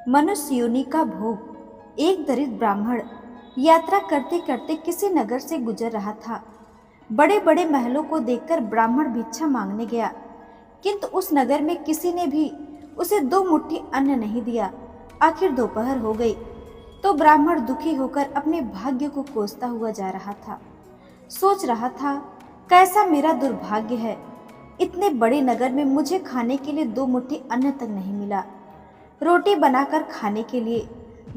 मनुष्य योनि का भोग। एक दरिद्र ब्राह्मण यात्रा करते करते किसी नगर से गुजर रहा था। बड़े बड़े महलों को देखकर ब्राह्मण भिक्षा मांगने गया, किंतु उस नगर में किसी ने भी उसे 2 मुट्ठी अन्न नहीं दिया। आखिर दोपहर हो गई तो ब्राह्मण दुखी होकर अपने भाग्य को कोसता हुआ जा रहा था। सोच रहा था, कैसा मेरा दुर्भाग्य है, इतने बड़े नगर में मुझे खाने के लिए 2 मुट्ठी अन्न तक नहीं मिला। रोटी बनाकर खाने के लिए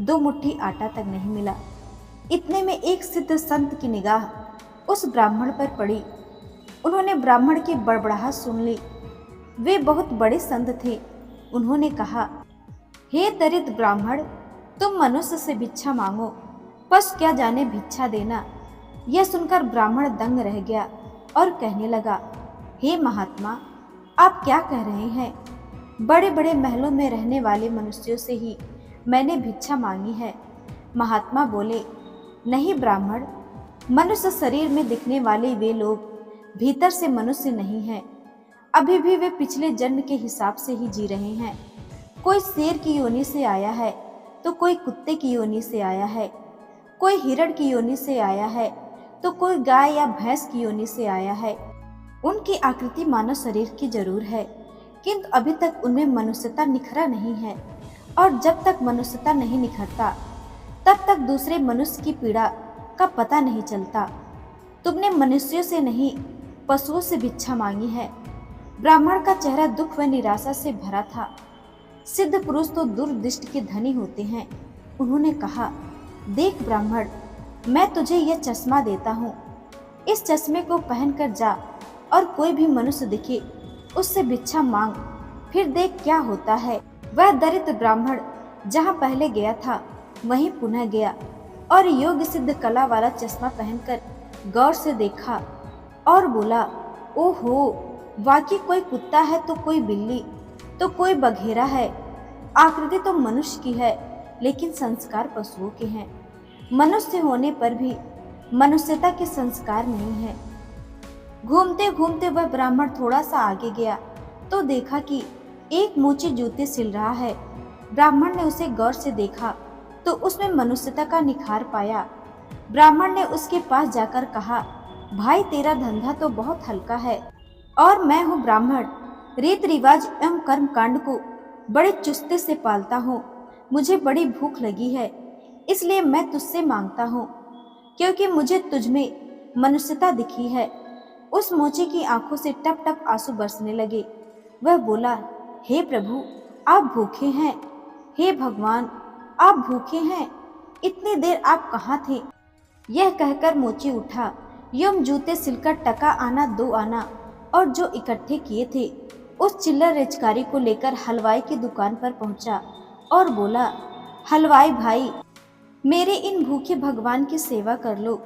2 मुट्ठी आटा तक नहीं मिला। इतने में एक सिद्ध संत की निगाह उस ब्राह्मण पर पड़ी। उन्होंने ब्राह्मण की बड़बड़ाहट सुन ली। वे बहुत बड़े संत थे। उन्होंने कहा, हे दरिद्र ब्राह्मण, तुम मनुष्य से भिक्षा मांगो, पशु क्या जाने भिक्षा देना। यह सुनकर ब्राह्मण दंग रह गया और कहने लगा, हे महात्मा, आप क्या कह रहे हैं? बड़े बड़े महलों में रहने वाले मनुष्यों से ही मैंने भिक्षा मांगी है। महात्मा बोले, नहीं ब्राह्मण, मनुष्य शरीर में दिखने वाले वे लोग भीतर से मनुष्य नहीं हैं। अभी भी वे पिछले जन्म के हिसाब से ही जी रहे हैं। कोई शेर की योनि से आया है तो कोई कुत्ते की योनि से आया है, कोई हिरण की योनि से आया है तो कोई गाय या भैंस की योनि से आया है। उनकी आकृति मानव शरीर की जरूर है, किंतु अभी तक उनमें मनुष्यता निखरा नहीं है। और जब तक मनुष्यता नहीं निखरता तब तक दूसरे मनुष्य की पीड़ा का पता नहीं चलता। तुमने मनुष्यों से नहीं, पशुओं से भिक्षा मांगी है। ब्राह्मण का चेहरा दुख व निराशा से भरा था। सिद्ध पुरुष तो दूरदृष्टि के धनी होते हैं। उन्होंने कहा, देख ब्राह्मण, मैं तुझे यह चश्मा देता हूँ। इस चश्मे को पहनकर जा और कोई भी मनुष्य दिखे उससे भिक्षा मांग, फिर देख क्या होता है। वह दरिद्र ब्राह्मण जहाँ पहले गया था वहीं पुनः गया और योग सिद्ध कला वाला चश्मा पहनकर गौर से देखा और बोला, ओहो, वाकई कोई कुत्ता है तो कोई बिल्ली तो कोई बघेरा है। आकृति तो मनुष्य की है, लेकिन संस्कार पशुओं के हैं। मनुष्य होने पर भी मनुष्यता के संस्कार नहीं है। घूमते घूमते वह ब्राह्मण थोड़ा सा आगे गया तो देखा कि एक मोची जूते सिल रहा है। ब्राह्मण ने उसे गौर से देखा तो उसमें मनुष्यता का निखार पाया। ब्राह्मण ने उसके पास जाकर कहा, भाई तेरा धंधा तो बहुत हल्का है और मैं हूँ ब्राह्मण, रीत रिवाज एवं कर्म कांड को बड़े चुस्ते से पालता हूँ। मुझे बड़ी भूख लगी है, इसलिए मैं तुझसे मांगता हूँ, क्योंकि मुझे तुझमें मनुष्यता दिखी है। उस मोची की आंखों से टप टप आंसू बरसने लगे। वह बोला, हे प्रभु, आप भूखे हैं। हे भगवान, आप भूखे हैं। इतनी देर आप कहाँ थे? यह कहकर मोची उठा, एवं जूते सिलकर टका आना 2 आना और जो इकट्ठे किए थे उस चिल्लर रेचकारी को लेकर हलवाई की दुकान पर पहुंचा और बोला, हलवाई भाई, मेरे इन भूखे भगवान की सेवा कर लो।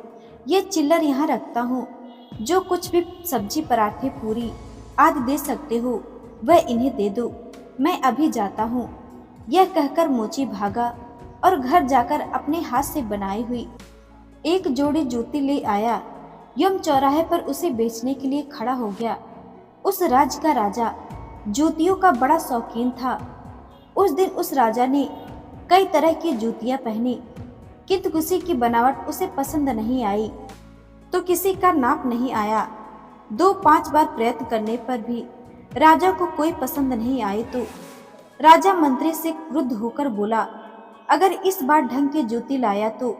ये चिल्लर यहाँ रखता हूँ, जो कुछ भी सब्जी, पराठे, पूरी आदि दे सकते हो वह इन्हें दे दो, मैं अभी जाता हूँ। यह कहकर मोची भागा और घर जाकर अपने हाथ से बनाई हुई एक जोड़ी जूती ले आया। यम चौराहे पर उसे बेचने के लिए खड़ा हो गया। उस राज्य का राजा जूतियों का बड़ा शौकीन था। उस दिन उस राजा ने कई तरह की जूतियां पहनी, किंतु किसी की बनावट उसे पसंद नहीं आई तो किसी का नाप नहीं आया। 2-5 बार प्रयत्न करने पर भी राजा को कोई पसंद नहीं आई तो राजा मंत्री से क्रुद्ध होकर बोला, अगर इस बार ढंग की जूती लाया तो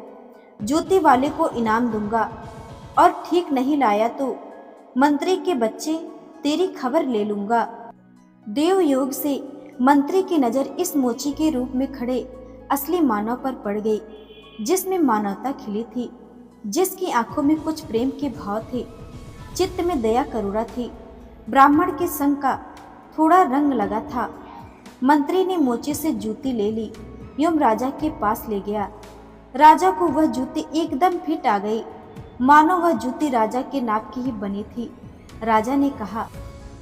जूती वाले को इनाम दूंगा, और ठीक नहीं लाया तो मंत्री के बच्चे तेरी खबर ले लूंगा। देव योग से मंत्री की नज़र इस मोची के रूप में खड़े असली मानव पर पड़ गई, जिसमें मानवता खिली थी, जिसकी आंखों में कुछ प्रेम के भाव थे, चित्त में दया करुणा थी। ब्राह्मण के संग का थोड़ा रंग लगा था। मंत्री ने मोची से जूती ले ली एवं राजा के पास ले गया। राजा को वह जूती एकदम फिट आ गई, मानो वह जूती राजा के नाप की ही बनी थी। राजा ने कहा,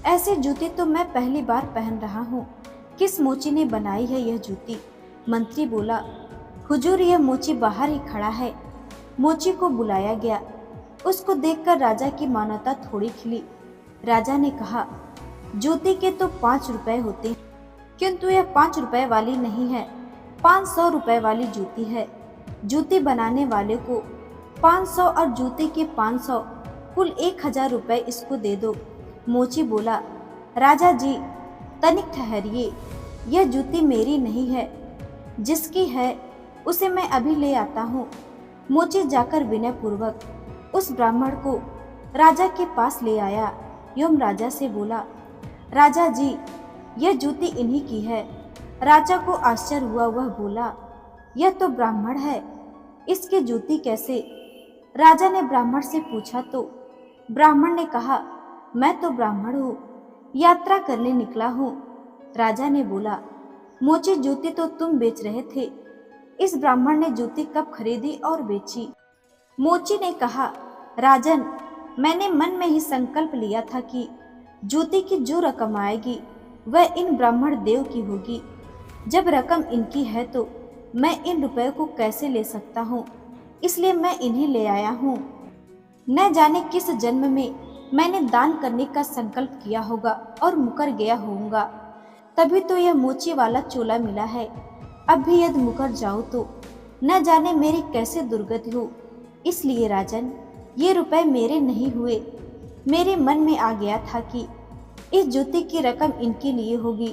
ऐसी जूती तो मैं पहली बार पहन रहा हूँ, किस मोची ने बनाई है यह जूती? मंत्री बोला, हुजूर, यह मोची बाहर ही खड़ा है। मोची को बुलाया गया। उसको देखकर राजा की मानवता थोड़ी खिली। राजा ने कहा, जूती के तो 5 रुपए होते हैं, किंतु यह 5 रुपए वाली नहीं है, 500 रुपए वाली जूती है। जूती बनाने वाले को 500 और जूते के 500, कुल 1000 रुपए इसको दे दो। मोची बोला, राजा जी तनिक ठहरिए, यह जूती मेरी नहीं है, जिसकी है उसे मैं अभी ले आता हूँ। मोची जाकर विनय पूर्वक उस ब्राह्मण को राजा के पास ले आया एवं राजा से बोला, राजा जी यह जूती इन्हीं की है। राजा को आश्चर्य हुआ, वह बोला, यह तो ब्राह्मण है, इसकी जूती कैसे? राजा ने ब्राह्मण से पूछा तो ब्राह्मण ने कहा, मैं तो ब्राह्मण हूँ, यात्रा करने निकला हूँ। राजा ने बोला, मोची जूती तो तुम बेच रहे थे, इस ब्राह्मण ने जूती कब खरीदी और बेची? मोची ने कहा, राजन मैंने मन में ही संकल्प लिया था कि जूती की जो रकम आएगी वह इन ब्राह्मण देव की होगी। जब रकम इनकी है तो मैं इन रुपयों को कैसे ले सकता हूँ, इसलिए मैं इन्हें ले आया हूँ। न जाने किस जन्म में मैंने दान करने का संकल्प किया होगा और मुकर गया होऊंगा, तभी तो यह मोची वाला चोला मिला है। अब भी यदि मुकर जाऊँ तो न जाने मेरी कैसे दुर्गति हो। इसलिए राजन ये रुपए मेरे नहीं हुए। मेरे मन में आ गया था कि इस जूती की रकम इनके लिए होगी,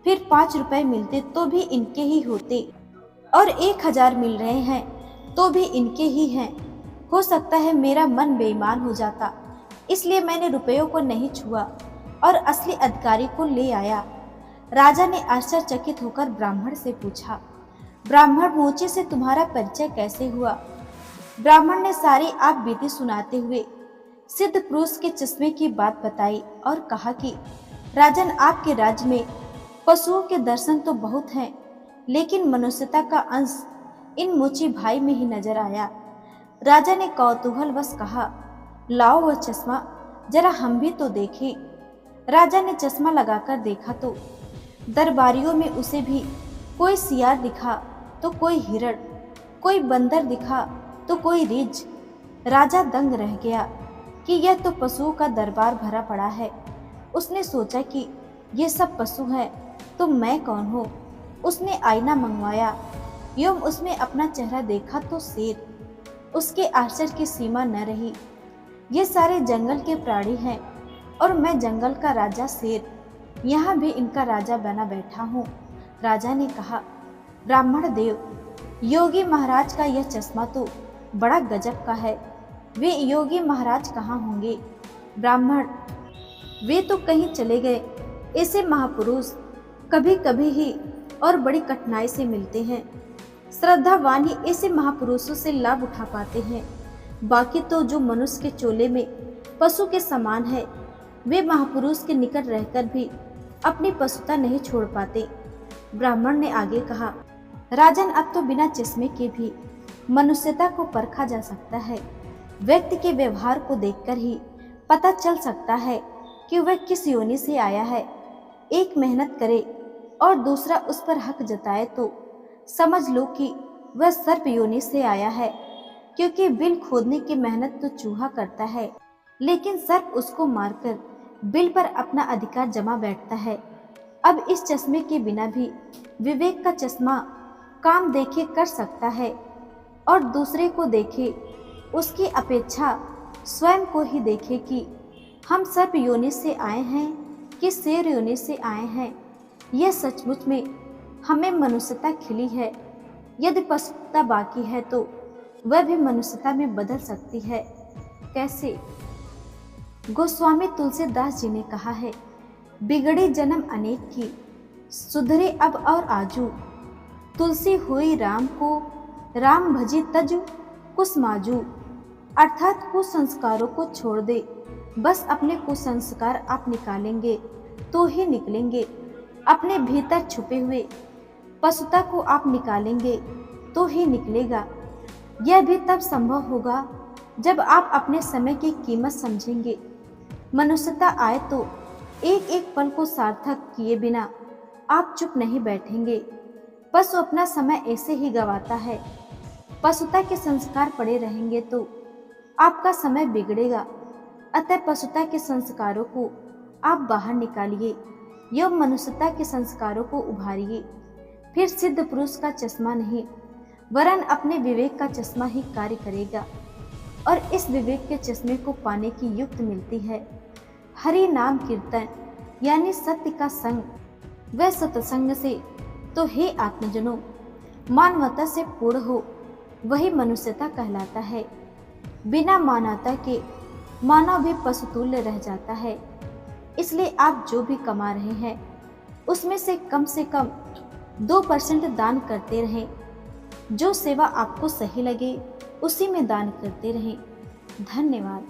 फिर 5 रुपए मिलते तो भी इनके ही होते और 1000 मिल रहे हैं तो भी इनके ही हैं। हो सकता है मेरा मन बेईमान हो जाता, इसलिए मैंने रुपयों को नहीं छुआ और असली अधिकारी को ले आया। राजा ने आश्चर्यचकित होकर ब्राह्मण से पूछा, ब्राह्मण मोची से तुम्हारा परिचय कैसे हुआ? ब्राह्मण ने सारी आप बीती सुनाते हुए सिद्ध पुरुष के चश्मे की बात बताई और कहा कि राजन आपके राज्य में पशुओं के दर्शन तो बहुत हैं, लेकिन मनुष्यता का अंश इन मोची भाई में ही नजर आया। राजा ने कौतूहलवश कहा, लाओ वह चश्मा जरा हम भी तो देखें। राजा ने चश्मा लगाकर देखा तो दरबारियों में उसे भी कोई सियार दिखा तो कोई हिरण, कोई बंदर दिखा तो कोई रीछ। राजा दंग रह गया कि यह तो पशुओं का दरबार भरा पड़ा है। उसने सोचा कि ये सब पशु हैं तो मैं कौन हूँ। उसने आईना मंगवाया एवं उसमें अपना चेहरा देखा तो शेर। उसके आश्चर्य की सीमा न रही। ये सारे जंगल के प्राणी हैं और मैं जंगल का राजा शेर यहाँ भी इनका राजा बना बैठा हूँ। राजा ने कहा, ब्राह्मण देव, योगी महाराज का यह चश्मा तो बड़ा गजब का है। वे योगी महाराज कहाँ होंगे? ब्राह्मण, वे तो कहीं चले गए। ऐसे महापुरुष कभी कभी ही और बड़ी कठिनाई से मिलते हैं। श्रद्धावान ही ऐसे महापुरुषों से लाभ उठा पाते हैं। बाकी तो जो मनुष्य के चोले में पशु के समान है, वे महापुरुष के निकट रहकर भी अपनी पशुता नहीं छोड़ पाते। ब्राह्मण ने आगे कहा, राजन अब तो बिना चश्मे के भी मनुष्यता को परखा जा सकता है। व्यक्ति के व्यवहार को देखकर ही पता चल सकता है कि वह किस योनि से आया है। एक मेहनत करे और दूसरा उस पर हक जताए तो समझ लो कि वह सर्प योनि से आया है, क्योंकि बिल खोदने की मेहनत तो चूहा करता है, लेकिन सर्प उसको मारकर बिल पर अपना अधिकार जमा बैठता है। अब इस चश्मे के बिना भी विवेक का चश्मा काम देखे कर सकता है और दूसरे को देखे उसकी अपेक्षा स्वयं को ही देखे कि हम सर्प योनि से आए हैं कि शेर योनि से आए हैं। यह सचमुच में हमें मनुष्यता खिली है। यदि पशुता बाकी है तो वह भी मनुष्यता में बदल सकती है। कैसे? गोस्वामी तुलसीदास जी ने कहा है, बिगड़े जन्म अनेक की, सुधरे अब और आजू। तुलसी हुई राम को, राम भजी तजु कुसमाजू। अर्थात कुसंस्कारों को छोड़ दे, बस अपने कुसंस्कार आप निकालेंगे तो ही निकलेंगे। अपने भीतर छुपे हुए पशुता को आप निकालेंगे तो ही निकलेगा। यह भी तब संभव होगा जब आप अपने समय की कीमत समझेंगे। मनुष्यता आए तो एक एक पल को सार्थक किए बिना आप चुप नहीं बैठेंगे। पशु अपना समय ऐसे ही गंवाता है। पशुता के संस्कार पड़े रहेंगे तो आपका समय बिगड़ेगा। अतः पशुता के संस्कारों को आप बाहर निकालिए एवं मनुष्यता के संस्कारों को उभारिए, फिर सिद्ध पुरुष का चश्मा नहीं वरन अपने विवेक का चश्मा ही कार्य करेगा और इस विवेक के चश्मे को पाने की युक्त मिलती है हरि नाम कीर्तन यानी सत्य का संग। वह सत्संग से तो हे आत्मजनों मानवता से पूर्ण हो वही मनुष्यता कहलाता है। बिना मानवता के मानव भी पशुतुल्य रह जाता है। इसलिए आप जो भी कमा रहे हैं उसमें से कम 2% दान करते रहें। जो सेवा आपको सही लगे उसी में दान करते रहें। धन्यवाद।